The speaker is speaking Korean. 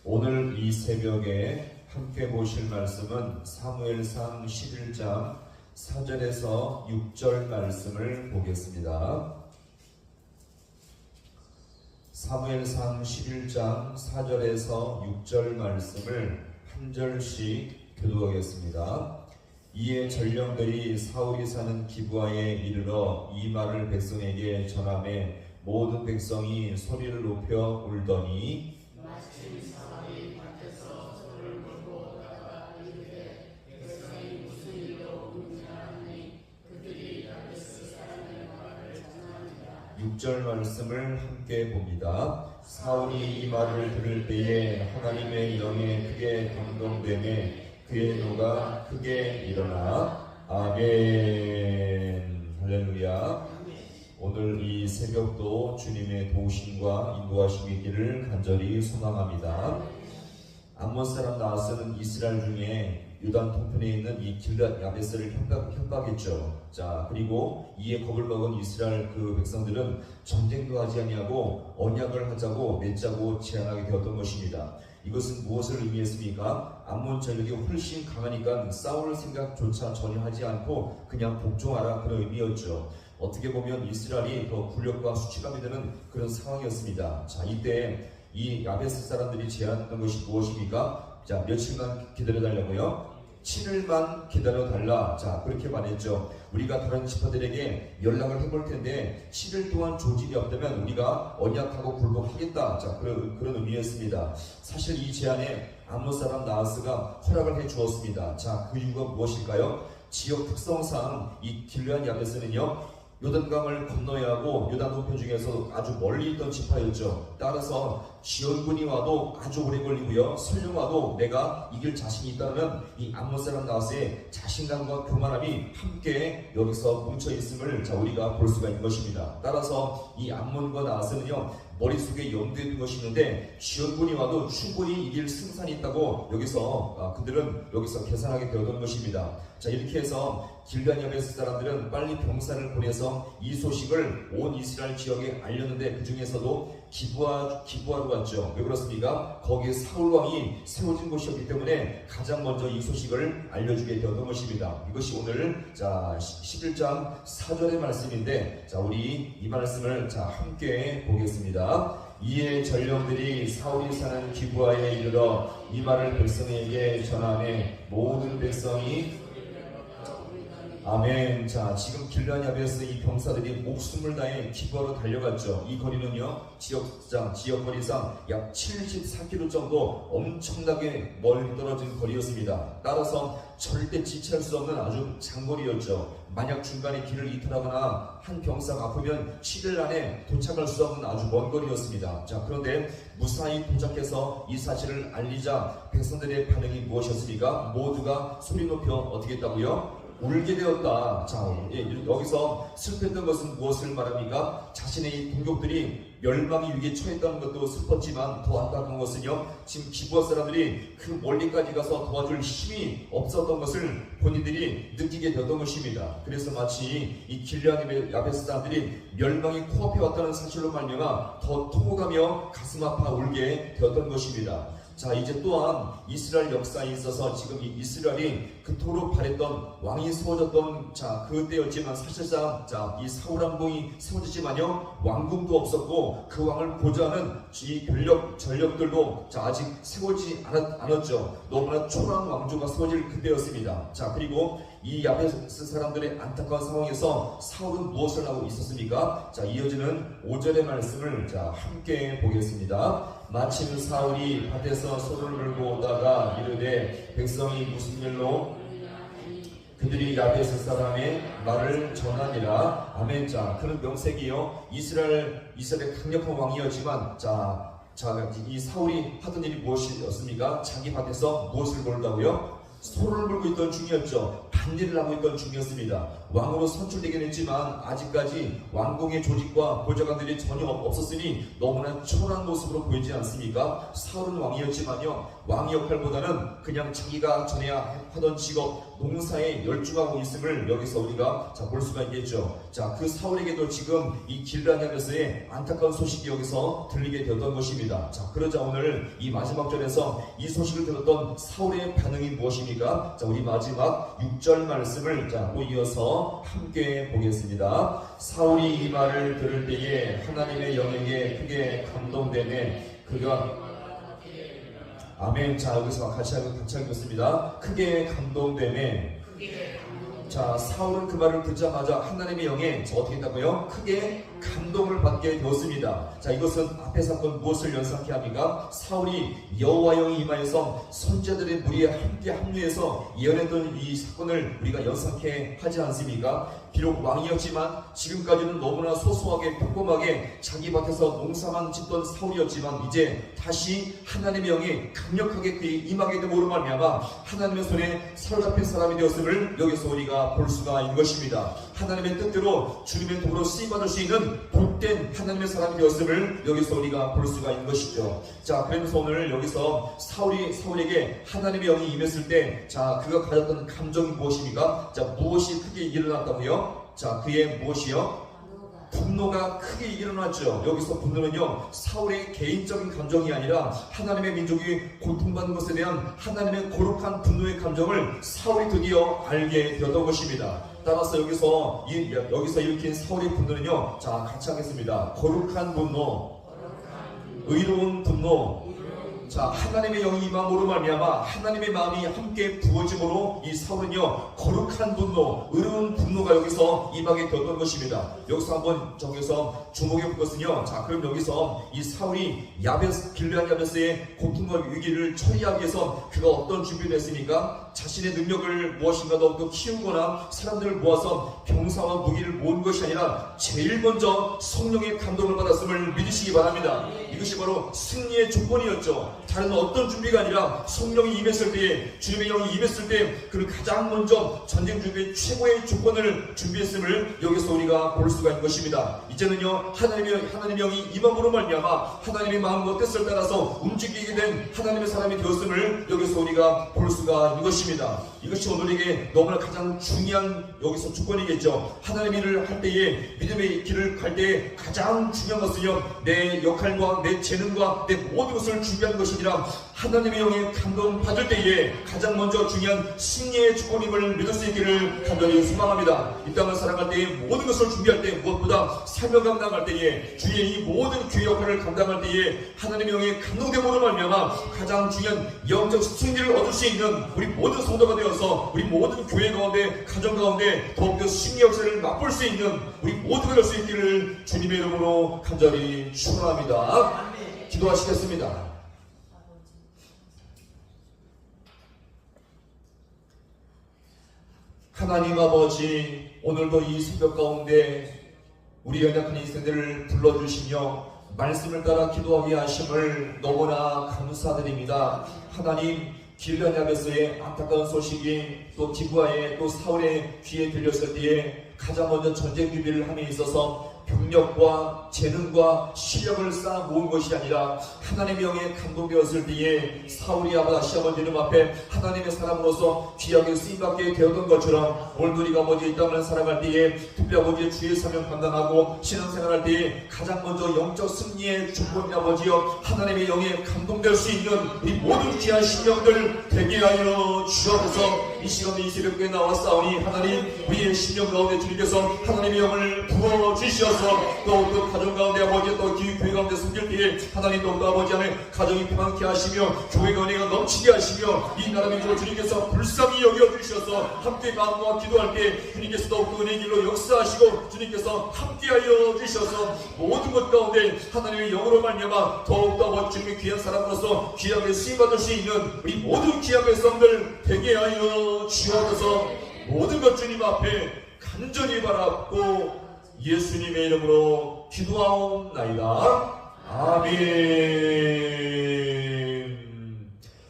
오늘 이 새벽에 함께 보실 말씀은 사무엘상 11장 4절에서 6절 말씀을 보겠습니다. 사무엘상 11장 4절에서 6절 말씀을 한 절씩 교독하겠습니다. 이에 전령들이 사울이 사는 기브아에 이르러 이 말을 백성에게 전하매 모든 백성이 소리를 높여 울더니 마침 사울이 밭에서 소를 몰고 오다가 이르되 백성이 무슨 일로 우느냐 하니 그들이 야베스 사람의 말을 전하니라. 6절 말씀을 함께 봅니다. 사울이 이 말을 들을 때에 하나님의 영에 크게 감동되매 그의 노가 크게 일어나. 아멘. 할렐루야. 오늘 이 새벽도 주님의 도우심과 인도하심이 있기를 간절히 소망합니다. 암몬 사람 나하스는 이스라엘 중에 유단 동편에 있는 이 길앗 야베스를 협박했죠. 자, 그리고 이에 겁을 먹은 이스라엘 그 백성들은 전쟁도 하지 아니하고 언약을 하자고 맺자고 제안하게 되었던 것입니다. 이것은 무엇을 의미했습니까? 암몬 전력이 훨씬 강하니까 싸울 생각조차 전혀 하지 않고 그냥 복종하라, 그런 의미였죠. 어떻게 보면 이스라엘이 더 굴욕과 수치감이 되는 그런 상황이었습니다. 자, 이때 이 야베스 사람들이 제안했던 것이 무엇입니까? 자, 며칠만 기다려달라고요? 7일만 기다려달라. 자, 그렇게 말했죠. 우리가 다른 지파들에게 연락을 해볼 텐데 7일 동안 조직이 없다면 우리가 언약하고 굴복하겠다. 자, 그런 의미였습니다. 사실 이 제안에 암몬 사람 나하스가 허락을 해 주었습니다. 자, 그 이유가 무엇일까요? 지역 특성상 이 길앗 야베스는요, 요단강을 건너야 하고 요단 동편 중에서 아주 멀리 있던 지파였죠. 따라서 지원군이 와도 아주 오래 걸리고요, 설령 와도 내가 이길 자신이 있다는 이 암몬 사람 나하스의 자신감과 교만함이 함께 여기서 뭉쳐 있음을 우리가 볼 수가 있는 것입니다. 따라서 이 암몬과 나하스는요, 머릿속에 염두에 둔 것이 있는데 지원군이 와도 충분히 이길 승산이 있다고 그들은 여기서 계산하게 되었던 것입니다. 자, 이렇게 해서 길앗 야베스 사람들은 빨리 병사를 보내서 이 소식을 온 이스라엘 지역에 알렸는데 그 중에서도 기브아로 갔죠. 왜 그렇습니까? 거기에 사울 왕이 세워진 곳이었기 때문에 가장 먼저 이 소식을 알려주게 되었던 것입니다. 이것이 오늘 11장 4절의 말씀인데, 자, 우리 이 말씀을 함께 보겠습니다. 이에 전령들이 사울이 사는 기브아에 이르러 이 말을 백성에게 전하매 모든 백성이. 아멘. 자, 지금 길앗 야베스 이 병사들이 목숨을 다해 기브아로 달려갔죠. 이 거리는요, 지역 거리상 약 74km 정도 엄청나게 멀리 떨어진 거리였습니다. 따라서 절대 지체할 수 없는 아주 장거리였죠. 만약 중간에 길을 이탈하거나 한 병사가 아프면 7일 안에 도착할 수 없는 아주 먼 거리였습니다. 자, 그런데 무사히 도착해서 이 사실을 알리자 백성들의 반응이 무엇이었습니까? 모두가 소리 높여 어떻게 했다고요? 울게 되었다. 자, 여기서 슬펐던 것은 무엇을 말합니까? 자신의 이 동족들이 멸망의 위기에 처했다는 것도 슬펐지만 더 안타까운 것은요, 지금 기브아 사람들이 그 멀리까지 가서 도와줄 힘이 없었던 것을 본인들이 느끼게 되었던 것입니다. 그래서 마치 이 길앗 야베스 사람들이 멸망이 코앞에 왔다는 사실로 말미암아 더 통곡하며 가슴 아파 울게 되었던 것입니다. 자, 이제 또한 이스라엘 역사에 있어서 지금 이 이스라엘이 그토록 바랬던 왕이 세워졌던 그때였지만 사실상 이 사울 왕궁이 세워졌지만요, 왕궁도 없었고 그 왕을 보좌하는 이 전력들도 아직 세워지지 않았죠. 너무나 초라한 왕조가 세워질 그때였습니다. 자, 그리고 이 야베스 사람들의 안타까운 상황에서 사울은 무엇을 하고 있었습니까? 자, 이어지는 5절의 말씀을 함께 보겠습니다. 마침 사울이 밭에서 소를 물고 오다가 이르되 백성이 무슨 일로 그들이 야베스 사람의 말을 전하니라. 아멘. 자, 그는 명색이요, 이스라엘의 강력한 왕이었지만 이 사울이 하던 일이 무엇이었습니까? 자기 밭에서 무엇을 몰다고요? 소를 물고 있던 중이었죠. 반일을 하고 있던 중이었습니다. 왕으로 선출되긴 했지만 아직까지 왕궁의 조직과 보좌관들이 전혀 없었으니 너무나 초라한 모습으로 보이지 않습니까? 사울은 왕이었지만요, 왕의 역할보다는 그냥 자기가 전해야 하던 직업 농사에 열중하고 있음을 여기서 우리가 볼 수가 있겠죠. 자, 그 사울에게도 지금 이 길르앗야베스의 안타까운 소식이 여기서 들리게 되었던 것입니다. 자, 그러자 오늘 이 마지막 절에서 이 소식을 들었던 사울의 반응이 무엇입니까? 자, 우리 마지막 6절 말씀을 또 이어서 함께 보겠습니다. 사울이 이 말을 들을 때에 하나님의 영에게 크게 감동되네 그가 아멘. 자, 여기서 같이 읽겠습니다. 크게 감동되네. 자, 사울은 그 말을 듣자마자 하나님의 영에 어떻게 했다고요? 크게 감동을 받게 되었습니다. 자, 이것은 앞의 사건 무엇을 연상케 합니까? 사울이 여호와 영이 임하여서 선지자들의 무리에 함께 합류해서 예언했던 이 사건을 우리가 연상케 하지 않습니까? 비록 왕이었지만 지금까지는 너무나 소소하게 평범하게 자기 밭에서 농사만 짓던 사울이었지만 이제 다시 하나님의 영이 강력하게 그에 임하게 됨으로 말미암아 하나님의 손에 사로잡힌 사람이 되었음을 여기서 우리가 볼 수가 있는 것입니다. 하나님의 뜻대로 주님의 도로 쓰임받을 수 있는 복된 하나님의 사람이 되었음을 여기서 우리가 볼 수가 있는 것이죠. 자, 그러면서 오늘 여기서 사울에게 하나님의 영이 임했을 때, 자, 그가 가졌던 감정이 무엇입니까? 자, 무엇이 크게 일어났다고요? 자, 그의 무엇이요? 분노가 크게 일어났죠. 여기서 분노는요, 사울의 개인적인 감정이 아니라 하나님의 민족이 고통받는 것에 대한 하나님의 거룩한 분노의 감정을 사울이 드디어 알게 되었던 것입니다. 따라서 여기서 일으킨 사울의 분노는요, 자, 같이 하겠습니다. 거룩한 분노, 의로운 분노. 자, 하나님의 영이 임함으로 말미암아 하나님의 마음이 함께 부어짐으로 이 사울은요, 거룩한 분노, 의로운 분노가 여기서 임하게 되었던 것입니다. 여기서 한번 저기서 주목해 볼 것은요, 자, 그럼 여기서 이 사울이 길르앗 야베스의 고통과 위기를 처리하기 위해서 그가 어떤 준비를 했습니까? 자신의 능력을 무엇인가 더 키우거나 사람들을 모아서 병사와 무기를 모은 것이 아니라 제일 먼저 성령의 감동을 받았음을 믿으시기 바랍니다. 이것이 바로 승리의 조건이었죠. 다른 어떤 준비가 아니라 성령이 임했을 때에, 주님의 영이 임했을 때 그는 가장 먼저 전쟁 준비의 최고의 조건을 준비했음을 여기서 우리가 볼 수가 있는 것입니다. 이제는요, 하나님의 영이 임함으로 말미암아 하나님의 마음과 뜻을 따라서 움직이게 된 하나님의 사람이 되었음을 여기서 우리가 볼 수가 있는 것입니다. 이것이 오늘에게 너무나 가장 중요한 여기서 조건이겠죠. 하나님의 일을 할 때에, 믿음의 길을 갈 때에 가장 중요한 것은요, 내 역할과 내 재능과 내 모든 것을 준비하는 것이 아니라 하나님의 영에 감동 받을 때에 가장 먼저 중요한 승리의 조건임을 믿을 수 있기를 간절히 소망합니다. 이 땅을 살아갈 때에 모든 것을 준비할 때, 무엇보다 사명 감당할 때에, 주의 이 모든 교회 역할을 감당할 때에 하나님의 영에 감동됨으로 말미암아 가장 중요한 영적 승리를 얻을 수 있는 우리 모든 성도가 되어서 우리 모든 교회 가운데, 가정 가운데 더욱더 승리 역사를 맛볼 수 있는 우리 모두가 될 수 있기를 주님의 이름으로 간절히 축원합니다. 기도하시겠습니다. 하나님 아버지, 오늘도 이 새벽 가운데 우리 연약한 인생들을 불러주시며 말씀을 따라 기도하게 하심을 너무나 감사드립니다. 하나님, 길르앗 야베스의 안타까운 소식이 또 기브아의 또 사울의 귀에 들렸을 때에 가장 먼저 전쟁 준비를 함에 있어서 병력과 재능과 실력을 쌓아 모은 것이 아니라 하나님의 영에 감동되었을 때에 사울이 다시 아버지 이름 앞에 하나님의 사람으로서 귀하게 쓰임받게 되었던 것처럼 오늘도 우리가 아버지 이 땅을 살아갈 때에 특히 아버지의 주의 사명 감당하고 신앙생활할 때에 가장 먼저 영적 승리의 조건이 아버지여 하나님의 영에 감동될 수 있는 우리 모든 귀한 심령들 되게 하여 주옵소서. 이 시간에 이 새벽에 나왔사오니 하나님, 우리의 심령 가운데 주님께서 하나님의 영을 부어주시옵소서. 또 가정 가운데 아버지, 또 교회 가운데 섬길 때에 하나님 또 아버지 안에 가정이 평안케 하시며 교회가 은혜가 넘치게 하시며 이 나라 민족을 주님께서 불쌍히 여겨주셔서 함께 마음과 기도할 때 주님께서 더욱 은혜의 길로 역사하시고 주님께서 함께하여 주셔서 모든 것 가운데 하나님의 영으로 말미암아 더욱더 아버지 주님의 귀한 사람으로서 귀하게 쓰임받을 수 있는 우리 모든 귀한 백성들 되게 하여 주옵소서. 모든 것 주님 앞에 간절히 바라고 예수님의 이름으로 기도하옵나이다. 아멘.